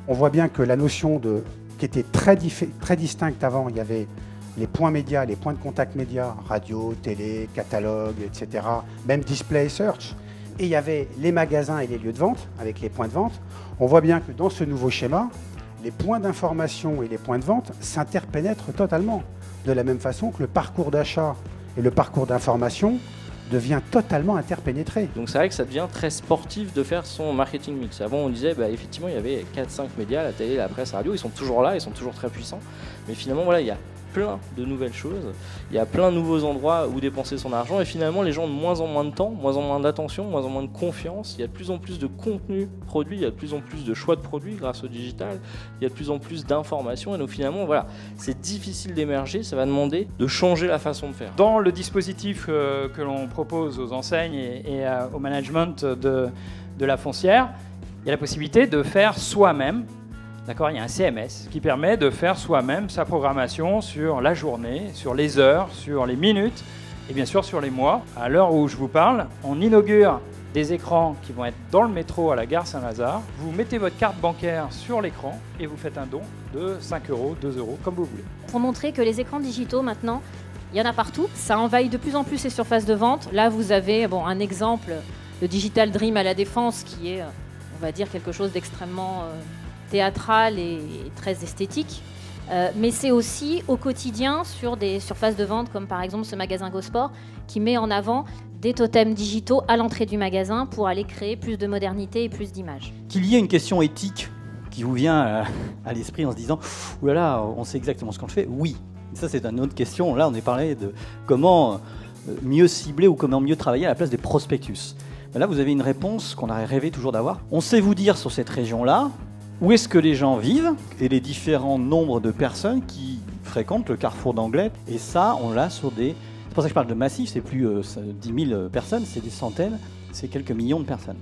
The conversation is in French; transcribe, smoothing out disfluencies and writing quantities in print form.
On voit bien que la notion qui était très distincte avant, il y avait les points médias, les points de contact médias, radio, télé, catalogue, etc., même display search. Et il y avait les magasins et les lieux de vente, avec les points de vente. On voit bien que dans ce nouveau schéma, les points d'information et les points de vente s'interpénètrent totalement. De la même façon que le parcours d'achat et le parcours d'information devient totalement interpénétré. Donc c'est vrai que ça devient très sportif de faire son marketing mix. Avant on disait effectivement il y avait 4-5 médias, la télé, la presse, la radio, ils sont toujours là, ils sont toujours très puissants. Mais finalement voilà, il y a plein de nouvelles choses, il y a plein de nouveaux endroits où dépenser son argent et finalement les gens ont de moins en moins de temps, moins en moins d'attention, moins en moins de confiance, il y a de plus en plus de contenu produit, il y a de plus en plus de choix de produits grâce au digital, il y a de plus en plus d'informations et donc finalement voilà, c'est difficile d'émerger, ça va demander de changer la façon de faire. Dans le dispositif que l'on propose aux enseignes et au management de la foncière, il y a la possibilité de faire soi-même. D'accord, il y a un CMS qui permet de faire soi-même sa programmation sur la journée, sur les heures, sur les minutes et bien sûr sur les mois. À l'heure où je vous parle, on inaugure des écrans qui vont être dans le métro à la gare Saint-Lazare. Vous mettez votre carte bancaire sur l'écran et vous faites un don de 5 €, 2 €, comme vous voulez. Pour montrer que les écrans digitaux maintenant, il y en a partout. Ça envahit de plus en plus les surfaces de vente. Là, vous avez un exemple, le Digital Dream à la Défense qui est, on va dire, quelque chose d'extrêmement théâtral et très esthétique. Mais c'est aussi au quotidien sur des surfaces de vente comme par exemple ce magasin GoSport qui met en avant des totems digitaux à l'entrée du magasin pour aller créer plus de modernité et plus d'images. Qu'il y ait une question éthique qui vous vient à l'esprit en se disant « Ouh là là, on sait exactement ce qu'on fait », oui. Et ça, c'est une autre question. Là, on est parlé de comment mieux cibler ou comment mieux travailler à la place des prospectus. Mais là, vous avez une réponse qu'on aurait rêvé toujours d'avoir. On sait vous dire sur cette région-là où est-ce que les gens vivent et les différents nombres de personnes qui fréquentent le carrefour d'Anglet. Et ça, on l'a sur des... C'est pour ça que je parle de massif, c'est plus 10 000 personnes, c'est des centaines, c'est quelques millions de personnes.